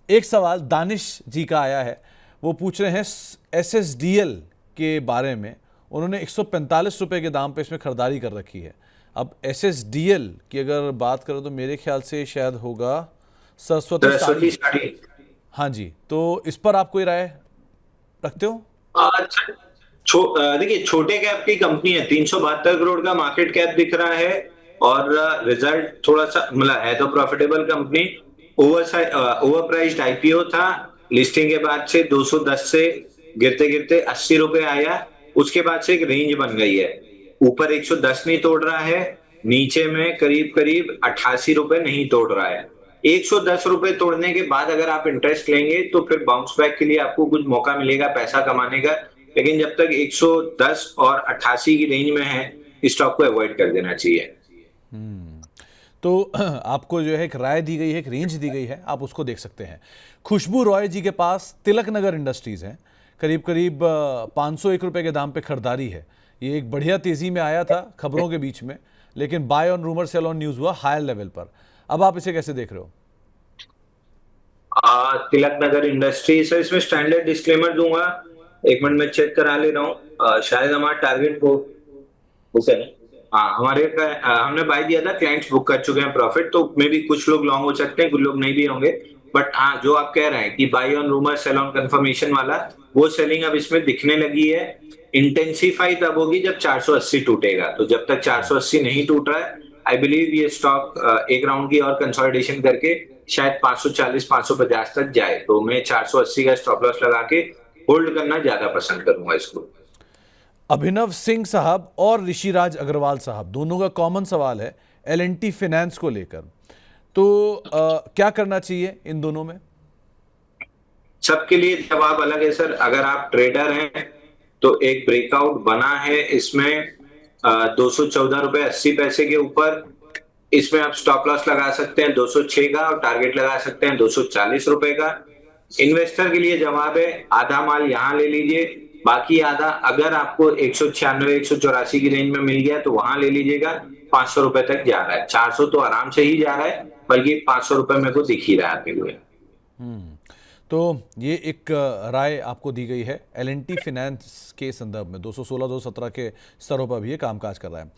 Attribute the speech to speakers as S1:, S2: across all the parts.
S1: एक सवाल दानिश जी का आया है, वो पूछ रहे हैं SSDL के बारे में। उन्होंने 145 रुपए के दाम पे इसमें खरीदारी कर रखी है। अब SSDL की अगर बात करें तो मेरे ख्याल से शायद होगा सरस्वती
S2: सरस्वती
S1: साड़ी।
S2: साड़ी।
S1: हाँ जी, तो इस पर आप कोई राय रखते हो?
S2: अच्छा, देखिए छोटे कैप की कंपनी है, 372 करोड़ का मार्केट कैप दिख रहा है। और रिजल्ट थोड़ा सा मतलब है तो profitable company. Over priced IPO था। लिस्टिंग के बाद से 210 से गिरते गिरते 80 रुपए आया। उसके बाद से एक रेंज बन गई है। ऊपर 110 नहीं तोड़ रहा है, नीचे में करीब करीब 88 रुपए नहीं तोड़ रहा है। 110 रुपए तोड़ने के बाद अगर आप इंटरेस्ट लेंगे तो फिर बाउंस बैक के लिए आपको कुछ मौका मिलेगा पैसा कमाने का। लेकिन जब तक 110 और 88 की रेंज में है, स्टॉक को अवॉइड कर देना चाहिए।
S1: तो आपको जो है एक राय दी गई है, एक रेंज दी गई है, आप उसको देख सकते हैं। खुशबू रॉय जी के पास तिलक नगर इंडस्ट्रीज है, करीब करीब 501 रुपए के दाम पे खरीदारी है। ये एक बढ़िया तेजी में आया था खबरों के बीच में, लेकिन buy on rumour sell on news हुआ हायर लेवल पर। अब आप इसे कैसे देख रहे हो?
S2: तिलक नगर इंडस्ट्री सर, इसमें स्टैंडर्ड डिस्क्लेमर दूंगा। एक मिनट में चेक करा ले रहा हूँ। शायद हमारा टारगेट को बुक है ना। हाँ, हमने बाय दिया था, क्लाइंट्स बुक कर चुके हैं प्रॉफिट, तो मे भी कुछ लोग लॉन्ग हो सकते हैं, कुछ लोग नहीं भी होंगे। बट हाँ, जो आप कह रहे हैं कि buy on rumour sell on confirmation वाला, वो सेलिंग अब इसमें दिखने लगी है। इंटेंसिफाई तब होगी जब 480 टूटेगा। तो जब तक 480 नहीं टूट रहा है, आई बिलीव ये स्टॉक एक राउंड की और कंसोलिडेशन करके शायद 540 550 तक जाए। तो मैं 480 का स्टॉप लॉस लगा के होल्ड करना ज्यादा पसंद करूंगा इसको।
S1: अभिनव सिंह साहब और ऋषिराज अग्रवाल साहब दोनों का कॉमन सवाल है L&T फाइनेंस को लेकर। तो क्या करना चाहिए इन दोनों में?
S2: सबके लिए जवाब अलग है सर। अगर आप ट्रेडर हैं तो एक ब्रेकआउट बना है इसमें 214 रुपए 80 पैसे के ऊपर। इसमें आप स्टॉप लॉस लगा सकते हैं 206 का, और टारगेट लगा सकते हैं 240 रुपए का। इन्वेस्टर के लिए जवाब है आधा माल यहां ले लीजिए, बाकी आधा अगर आपको 196 184 की रेंज में मिल गया तो वहां ले लीजिएगा। 500 रुपए तक जा रहा है, 400 तो आराम से ही जा रहा है, बल्कि 500 रुपए मेरे को दिख ही रहा है आपके लिए।
S1: तो ये एक राय आपको दी गई है L&T फाइनेंस के संदर्भ में। 216 217 के स्तरों पर भी ये कामकाज कर रहा है।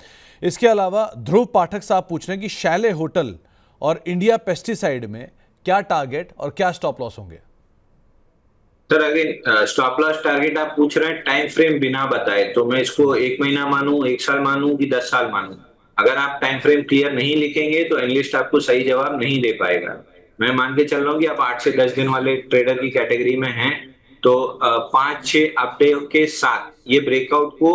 S1: इसके अलावा ध्रुव पाठक साहब पूछ रहे हैं कि शैले होटल और इंडिया पेस्टिसाइड में क्या टारगेट और क्या स्टॉप लॉस होंगे?
S2: सर अगर स्टॉप लॉस टारगेट आप पूछ रहे हैं टाइम फ्रेम बिना बताए, तो मैं इसको 1 महीना मानूं, 1 साल मानूं कि 10 साल मानूं? अगर आप टाइम फ्रेम क्लियर नहीं लिखेंगे तो एनालिस्ट आपको सही जवाब नहीं दे पाएगा। मैं मान के चल रहा हूँ कि आप 8 से 10 दिन वाले ट्रेडर की कैटेगरी में हैं। तो 5-6 अपडेट के साथ ये ब्रेकआउट को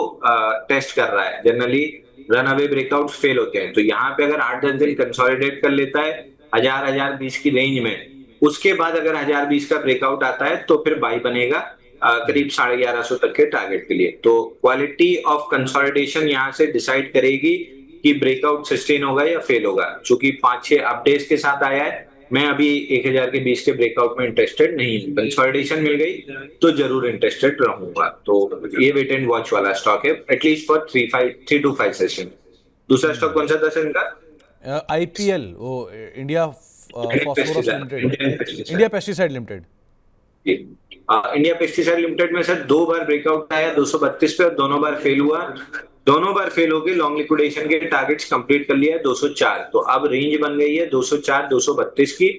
S2: टेस्ट कर रहा है। Generally run away breakout fail होते हैं, तो यहाँ पे अगर 8-10 दिन कंसोलिडेट कर लेता है 1000-1020 की रेंज में, उसके बाद अगर 1020 का ब्रेकआउट आता है तो फिर बाई बनेगा करीब 1150 तक के टारगेट के लिए। तो क्वालिटी ऑफ कंसोलिडेशन यहाँ से डिसाइड करेगी कि ब्रेकआउट सस्टेन होगा या फेल होगा। चूंकि 5-6 अपडेट्स के साथ आया है, मैं अभी 1020 के ब्रेकआउट में इंटरेस्टेड नहीं हूँ। कंसोलिडेशन मिल गई तो जरूर इंटरेस्टेड रहूंगा। तो ये वेट एंड वॉच वाला स्टॉक है, एटलीस्ट फॉर 3 to 5 सेशन। दूसरा स्टॉक कौन सा था सर इनका?
S1: IPL, वो India phosphorus limited, India pesticide limited.
S2: India pesticide limited में सर 2 बार ब्रेकआउट आया 232 पे, और दोनों बार फेल हुआ। दोनों बार फेल हो गए, लॉन्ग लिक्विडेशन के टारगेट्स कंप्लीट कर लिया है 204। तो अब रेंज बन गई है 204 232 की।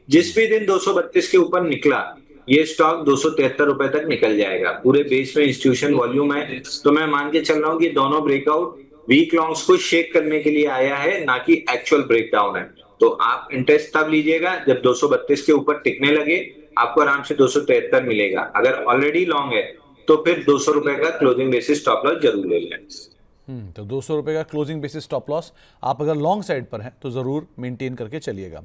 S2: जिस भी दिन 232 के ऊपर निकला, ये स्टॉक 273 रुपए तक निकल जाएगा। पूरे बेस में इंस्टीट्यूशन वॉल्यूम है, तो मैं मान के चल रहा हूँ कि दोनों ब्रेकआउट वीक लॉन्ग्स को शेक करने के लिए आया है, ना कि एक्चुअल ब्रेकडाउन है। तो आप इंटरेस्ट तब लीजिएगा जब 232 के ऊपर टिकने लगे, आपको आराम से 273 मिलेगा। अगर ऑलरेडी लॉन्ग है तो फिर 200 रुपए का क्लोजिंग बेसिस स्टॉप लॉस जरूर ले लें।
S1: तो 200 रुपए का क्लोजिंग बेसिस स्टॉप लॉस आप अगर लॉन्ग साइड पर हैं तो ज़रूर मेंटेन करके चलिएगा।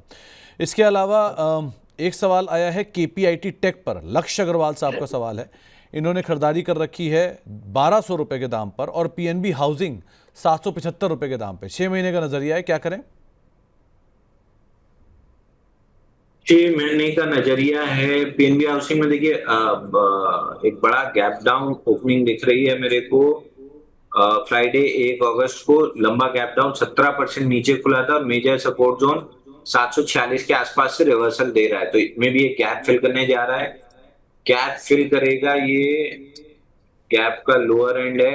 S1: इसके अलावा एक सवाल आया है KPIT टेक पर। लक्ष्य अग्रवाल साहब का सवाल है। इन्होंने खरीदारी कर रखी है 1200 रुपए के दाम पर, और PNB हाउसिंग 775 रुपए के दाम पे। 6 महीने का नजरिया है, क्या करें?
S2: 6 महीने का नजरिया है पीएनबी हाउसिंग में। देखिए एक बड़ा गैप डाउन ओपनिंग दिख रही है मेरे को। फ्राइडे 1 अगस्त को लंबा गैप डाउन 17% नीचे खुला था, और मेजर सपोर्ट जोन 746 के आसपास से रिवर्सल दे रहा है, तो इसमें भी ये गैप फिल करने जा रहा है। गैप फिल करेगा ये, गैप का लोअर एंड है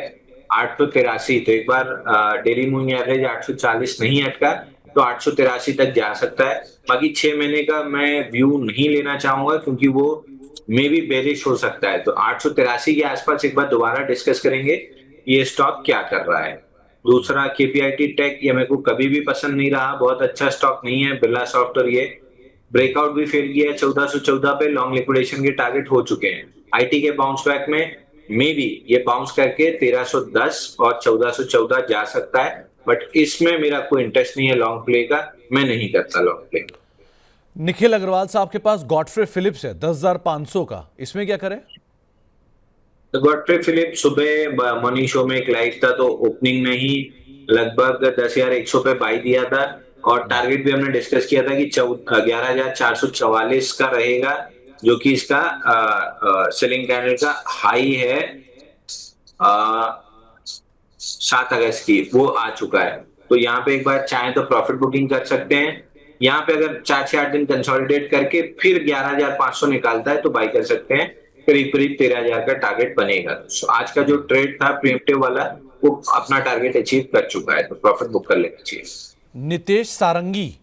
S2: 883, तो एक बार डेली मूविंग एवरेज 840 नहीं अटका तो 883 तक जा सकता है। बाकी 6 महीने का मैं व्यू नहीं लेना चाहूंगा क्योंकि वो मे भी बेरिश हो सकता है, तो 883 के आसपास एक बार दोबारा डिस्कस करेंगे ये स्टॉक क्या कर रहा है। दूसरा केपीआईटी टेक, ये मेरे को कभी भी पसंद नहीं रहा, बहुत अच्छा स्टॉक नहीं है। बिरला सॉफ्ट और ये ब्रेकआउट भी फेल किया है 1414 पे, लॉन्ग लिक्विडेशन के टारगेट हो चुके हैं। आईटी के बाउंस बैक में मे बी ये बाउंस करके 1310 और 1414 जा सकता है, बट इसमें मेरा कोई इंटरेस्ट नहीं है लॉन्ग प्ले का, मैं नहीं करता लॉन्ग प्ले।
S1: निखिल अग्रवाल साहब के पास गॉडफ्रे फिलिप्स है 10,500 का, इसमें क्या करें?
S2: तो गॉडफ्रे फिलिप सुबह मनी शो में एक लाइव था, तो ओपनिंग में ही लगभग 10,100 पे बाई दिया था, और टारगेट भी हमने डिस्कस किया था कि 11,444 का रहेगा, जो कि इसका सेलिंग कैंडल का हाई है 7 अगस्त की, वो आ चुका है। तो यहाँ पे एक बार चाहे तो प्रॉफिट बुकिंग कर सकते हैं। यहाँ पे अगर 4 से 8 दिन कंसोलिडेट करके फिर 11,500 निकालता है तो बाई कर सकते हैं, करीब करीब 13,000 का टारगेट बनेगा। तो आज का जो ट्रेड था प्रीएम्प्टिव वाला, वो अपना टारगेट अचीव कर चुका है, तो प्रॉफिट बुक कर लेना चाहिए।
S1: नितेश सारंगी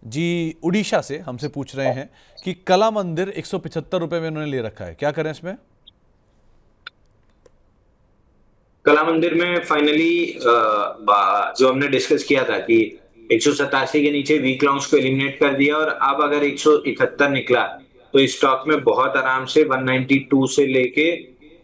S1: जी उड़ीसा से हमसे पूछ रहे हैं कि कला मंदिर 175 रुपए में उन्होंने ले रखा है, क्या करें इसमें?
S2: कला मंदिर में फाइनली जो हमने डिस्कस किया था कि 187 के नीचे वीक लॉन्ग्स को एलिमिनेट कर दिया, और अब अगर 171 निकला तो इस स्टॉक में बहुत आराम से 192 से लेके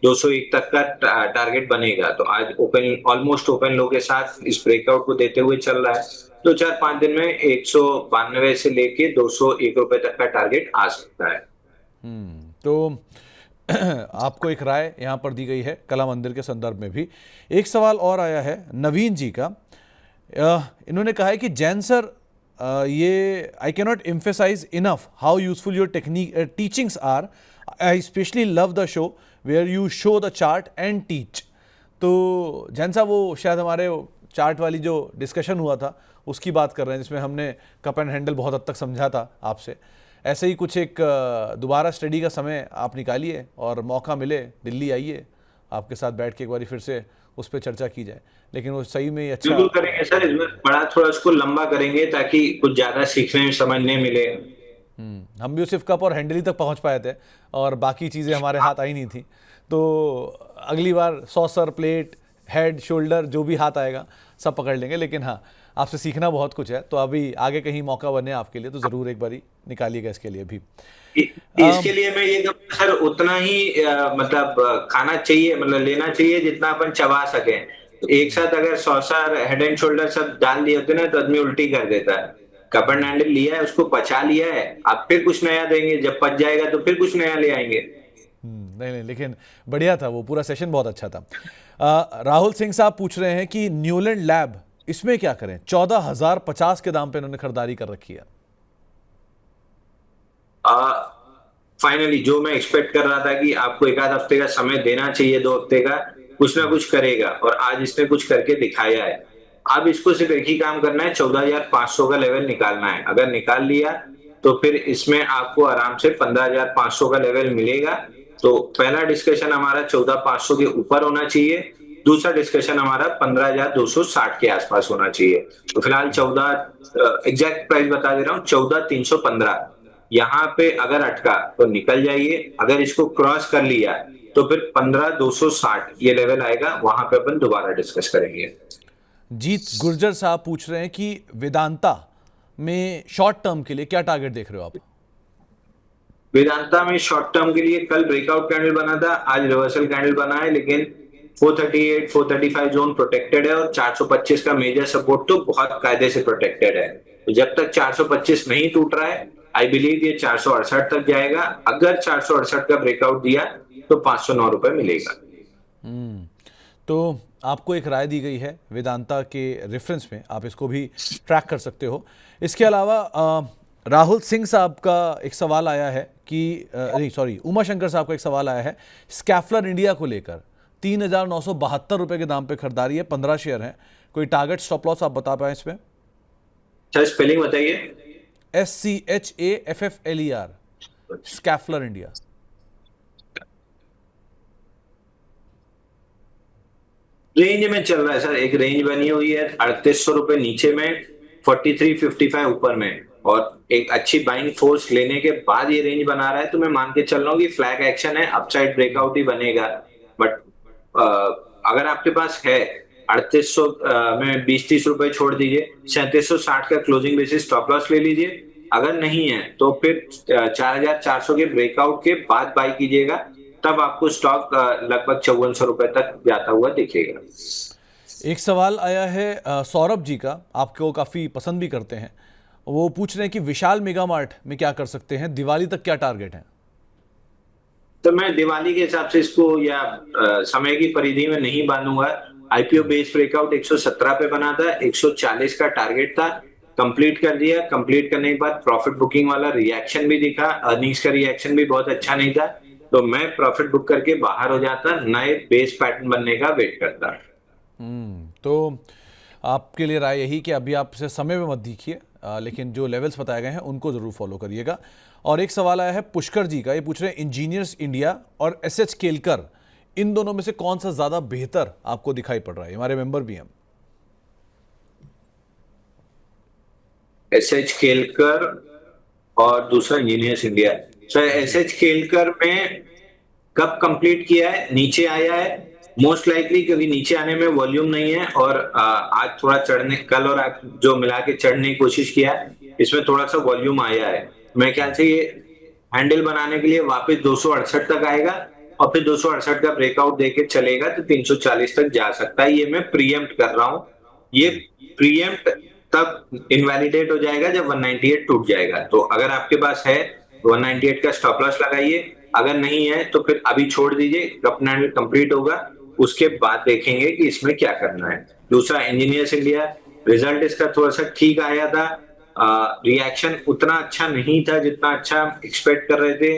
S2: 201 तक का टारगेट बनेगा। तो आज ओपन ऑलमोस्ट ओपन लो के साथ इस ब्रेकआउट को देते हुए चल रहा है, 2-4-5 दिन में 192 से लेके 201 रुपए तक का टारगेट आ सकता है।
S1: तो आपको एक राय यहाँ पर दी गई है कला मंदिर के संदर्भ में भी। एक सवाल और आया है नवीन जी का, इन्होंने कहा है कि जैन सर, ये I can not emphasise enough how useful your technique teachings are, I specially love the show where you show the chart and teach. तो जैन साहब वो शायद हमारे चार्ट वाली जो डिस्कशन हुआ था उसकी बात कर रहे हैं, जिसमें हमने कप एंड हैंडल बहुत हद तक समझा था आपसे। ऐसे ही कुछ एक दोबारा स्टडी का समय आप निकालिए और मौका मिले दिल्ली आइए, आपके साथ बैठ के एक बार फिर से उस पर चर्चा की जाए। लेकिन वो सही में अच्छा
S2: बिल्कुल करेंगे सर, इसमें बड़ा थोड़ा उसको लंबा करेंगे ताकि कुछ ज्यादा सीखने समझने मिले।
S1: हम भी सिर्फ कप और हैंडल ही तक पहुंच पाए थे और बाकी चीज़ें हमारे हाथ आई नहीं थी। तो अगली बार सॉसर, प्लेट, हेड, शोल्डर जो भी हाथ आएगा सब पकड़ लेंगे। लेकिन हाँ, आपसे सीखना बहुत कुछ है, तो अभी आगे कहीं मौका बने आपके लिए तो ज़रूर एक बारी निकालिएगा इसके लिए भी।
S2: इसके लिए मैं ये कहूँगा सर, उतना ही मतलब खाना चाहिए, मतलब लेना चाहिए जितना अपन चबा सके। तो एक साथ अगर सॉसर, हेड एंड शोल्डर सब डाल दिए होते ना तो आदमी उल्टी कर देता है। कप एंड हैंडल लिया है, उसको पचा लिया है, आप फिर कुछ नया देंगे, जब पच जाएगा तो फिर कुछ नया ले आएंगे।
S1: नहीं, लेकिन बढ़िया था, वो पूरा सेशन बहुत अच्छा था। राहुल सिंह साहब पूछ रहे हैं कि न्यूलैंड लैब, इसमें क्या करें? 14,050 के दाम पे इन्होंने खरीदारी कर रखी है।
S2: फाइनली जो मैं एक्सपेक्ट कर रहा था कि आपको एक आध हफ्ते का समय देना चाहिए, 2 हफ्ते का, कुछ ना कुछ करेगा, और आज इसने कुछ करके दिखाया है। अब इसको सिर्फ एक ही काम करना है, 14,500 का लेवल निकालना है। अगर निकाल लिया तो फिर इसमें आपको आराम से 15,500 का लेवल मिलेगा। तो पहला डिस्कशन हमारा 14,500 के ऊपर होना चाहिए, दूसरा डिस्कशन हमारा 15,260 के आसपास होना चाहिए। तो फिलहाल 14 एग्जैक्ट प्राइस बता दे रहा हूँ, 14,315 यहाँ पे अगर अटका तो निकल जाइए, अगर इसको क्रॉस कर लिया तो फिर 15,260 ये लेवल आएगा, वहां पे अपन दोबारा डिस्कस करेंगे।
S1: जीत गुर्जर साहब पूछ रहे हैं कि वेदांता में शॉर्ट टर्म के लिए क्या टारगेट देख रहे हो आप?
S2: वेदांता में शॉर्ट टर्म के लिए कल ब्रेकआउट कैंडल बना था, आज रिवर्सल कैंडल बना है, लेकिन 438, 435 जोन प्रोटेक्टेड है, और 425 का मेजर सपोर्ट तो बहुत कायदे से प्रोटेक्टेड है। तो जब तक 425 नहीं टूट रहा है, आई बिलीव ये 468 तक जाएगा। अगर 468 का ब्रेकआउट दिया तो 509 रुपए मिलेगा।
S1: तो आपको एक राय दी गई है वेदांता के रेफरेंस में, आप इसको भी ट्रैक कर सकते हो। इसके अलावा राहुल सिंह साहब का एक सवाल आया है कि नहीं सॉरी, उमा शंकर साहब का एक सवाल आया है स्कैफलर इंडिया को लेकर। 3,972 रुपए के दाम पे खरीदारी है, 15 शेयर हैं। कोई टारगेट स्टॉप लॉस आप बता पाए इसमें?
S2: सर स्पेलिंग बताइए।
S1: SCHAFFLER, Schaeffler India.
S2: रेंज में चल रहा है सर, एक रेंज बनी हुई है 3800 रुपए नीचे में, 4355 ऊपर में, और एक अच्छी बाइंग फोर्स लेने के बाद ये रेंज बना रहा है, तो मैं मान के चल रहा हूँ कि फ्लैग एक्शन है, अपसाइड ब्रेकआउट ही बनेगा। बट अगर आपके पास है 3800 में 20-30 रुपए छोड़ दीजिए, 3760 का क्लोजिंग बेसिस स्टॉप लॉस ले लीजिए। अगर नहीं है तो फिर 4400 के ब्रेकआउट के बाद बाई कीजिएगा, तब आपको स्टॉक लगभग 5400 रुपए तक जाता हुआ दिखेगा।
S1: एक सवाल आया है सौरभ जी का, आपको काफ़ी पसंद भी करते हैं। वो पूछ रहे हैं कि विशाल मेगा मार्ट में क्या कर सकते हैं, दिवाली तक क्या टारगेट है?
S2: तो मैं दिवाली के हिसाब से इसको या समय की परिधि में नहीं बांधूंगा। आईपीओ बेस ब्रेकआउट 117 पे बना था, 140 का टारगेट था, कंप्लीट कर दिया। कंप्लीट करने के बाद प्रॉफिट बुकिंग वाला रिएक्शन भी दिखा, अर्निंग्स का रिएक्शन भी बहुत अच्छा नहीं था, तो मैं प्रॉफिट बुक करके बाहर हो जाता, नए बेस पैटर्न बनने का वेट करता।
S1: तो आपके लिए राय यही कि अभी आप इसे समय में मत दिखिए, लेकिन जो लेवल्स बताए गए हैं उनको ज़रूर फॉलो करिएगा। और एक सवाल आया है पुष्कर जी का, ये पूछ रहे हैं इंजीनियर्स इंडिया और एसएच केलकर, इन दोनों में से कौन सा ज़्यादा बेहतर आपको दिखाई पड़ रहा है? हमारे मेंबर भी हैं।
S2: एसएच केलकर और दूसरा engineers India. Sir SH Kelkar में कब कंप्लीट किया है, नीचे आया है मोस्ट लाइकली, क्योंकि नीचे आने में वॉल्यूम नहीं है, और आज थोड़ा चढ़ने, कल और आज जो मिला के चढ़ने की कोशिश किया है, इसमें थोड़ा सा वॉल्यूम आया है। मेरे ख्याल से ये हैंडल बनाने के लिए वापस 268 तक आएगा, और फिर 268 का ब्रेकआउट देके चलेगा तो 340 तक जा सकता है। ये मैं प्रीएम्प्ट कर रहा हूँ। ये प्रीएम्प्ट तब इनवैलिडेट हो जाएगा जब 198 टूट जाएगा। तो अगर आपके पास है 198 का स्टॉप लॉस लगाइए, अगर नहीं है तो फिर अभी छोड़ दीजिए, अपना हैंडल कंप्लीट होगा उसके बाद देखेंगे कि इसमें क्या करना है। दूसरा इंजीनियर्स इंडिया, रिजल्ट इसका थोड़ा सा ठीक आया था, रिएक्शन उतना अच्छा नहीं था जितना अच्छा एक्सपेक्ट कर रहे थे।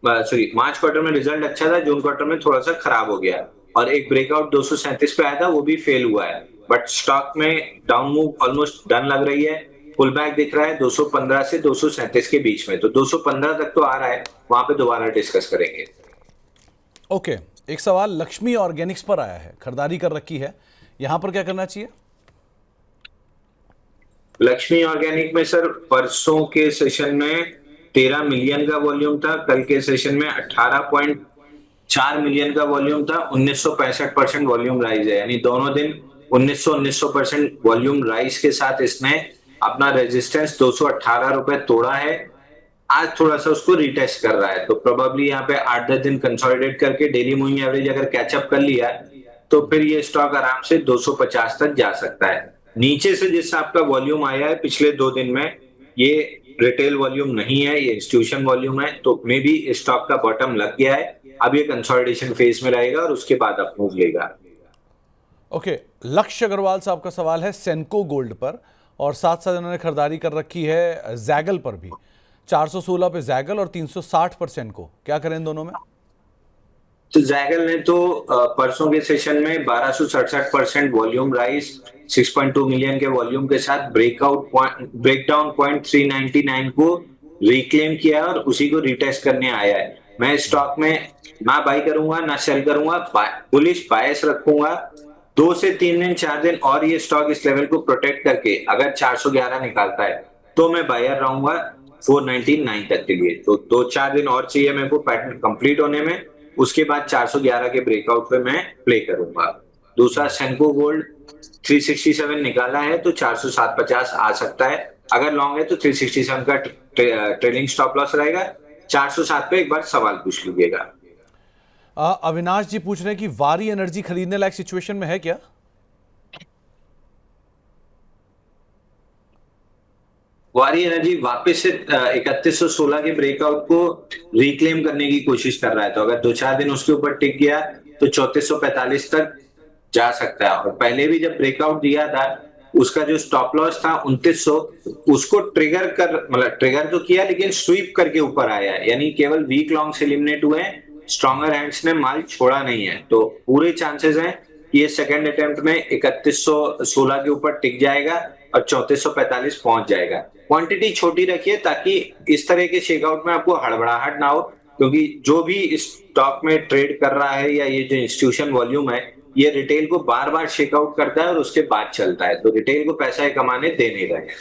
S2: सॉरी, मार्च क्वार्टर में रिजल्ट अच्छा था, जून क्वार्टर में थोड़ा सा खराब हो गया, और एक ब्रेकआउट 237 पे आया था, वो भी फेल हुआ है। बट स्टॉक में डाउन मूव ऑलमोस्ट डन लग रही है, पुल बैक दिख रहा है 215 से 237 के बीच में, तो 215 तक तो आ रहा है, वहां पे दोबारा डिस्कस करेंगे।
S1: ओके, एक सवाल लक्ष्मी ऑर्गेनिक्स पर आया है, खरीदारी कर रखी है, यहां पर क्या करना चाहिए?
S2: लक्ष्मी ऑर्गेनिक में सर परसों के सेशन में 13 मिलियन का वॉल्यूम था, कल के सेशन में 18.4 मिलियन का वॉल्यूम था, 1965% वॉल्यूम राइज है, यानी दोनों दिन 1900% वॉल्यूम राइज के साथ इसने अपना रेजिस्टेंस 218 रुपए तोड़ा है। आज थोड़ा सा उसको रिटेस्ट कर रहा है, तो प्रोबेबली यहाँ पे 8-10 दिन कंसोलिडेट करके डेली मूविंग एवरेज अगर कैचअप कर लिया तो फिर ये स्टॉक आराम से 250 तक जा सकता है। नीचे से जिस आपका वॉल्यूम आया है पिछले 2 दिन में, ये रिटेल वॉल्यूम नहीं है, ये इंस्टीट्यूशन वॉल्यूम है, तो मे बी स्टॉक का बॉटम लग गया है, अब ये कंसोलिडेशन फेज में रहेगा और उसके बाद अप मूव लेगा।
S1: ओके, लक्ष्य अग्रवाल साहब का सवाल है सेंको गोल्ड पर, और साथ साथ इन्होंने खरीदारी कर रखी है जैगल पर भी। 416 पे जैगल और 360 पर सेंको, क्या करें इन दोनों में?
S2: तो जैगल ने तो परसों के सेशन में 1267% वॉल्यूम राइज, 6.2 मिलियन के वॉल्यूम के साथ ब्रेकडाउन पॉइंट 399 को रिक्लेम किया और उसी को रिटेस्ट करने आया है। मैं स्टॉक में ना बाई करूंगा ना सेल करूंगा, बुलिश बायस रखूंगा। 2 से 3 दिन 4 दिन और ये स्टॉक इस लेवल को प्रोटेक्ट करके अगर 411 निकालता है तो मैं बायर रहूंगा 499 तक के लिए। तो 2-4 दिन और चाहिए मेरे को पैटर्न कंप्लीट होने में, उसके बाद 411 के ब्रेकआउट पे मैं प्ले करूंगा। दूसरा सेंको गोल्ड 367 निकाला है तो 407.50 आ सकता है, अगर लॉन्ग है तो 367 का ट्रेलिंग स्टॉप लॉस रहेगा। 407 पे एक बार सवाल पूछ लीजिएगा।
S1: अविनाश जी पूछ रहे हैं कि वारी एनर्जी खरीदने लायक सिचुएशन में है क्या?
S2: वारी एनर्जी वापस से 3116 के ब्रेकआउट को रिक्लेम करने की कोशिश कर रहा है, तो अगर 2-4 दिन उसके ऊपर टिक गया तो 3445 तक जा सकता है। और पहले भी जब ब्रेकआउट दिया था उसका जो स्टॉप लॉस था 2900, उसको ट्रिगर तो किया लेकिन स्वीप करके ऊपर आया है, यानी केवल वीक लॉन्ग से एलिमिनेट हुए हैं, स्ट्रॉन्गर हैंड्स ने माल छोड़ा नहीं है। तो पूरे चांसेस हैं कि ये सेकंड अटेम्प्ट में 3116 के ऊपर टिक जाएगा और 3445 पहुंच जाएगा। क्वांटिटी छोटी रखिए ताकि इस तरह के चेकआउट में आपको हड़बड़ाहट ना हो, क्योंकि जो भी इस स्टॉक में ट्रेड कर रहा है या ये जो इंस्टीट्यूशन वॉल्यूम है, ये रिटेल को बार बार चेकआउट करता है और उसके बाद चलता है, तो रिटेल को पैसा कमाने दे नहीं रहे हैं।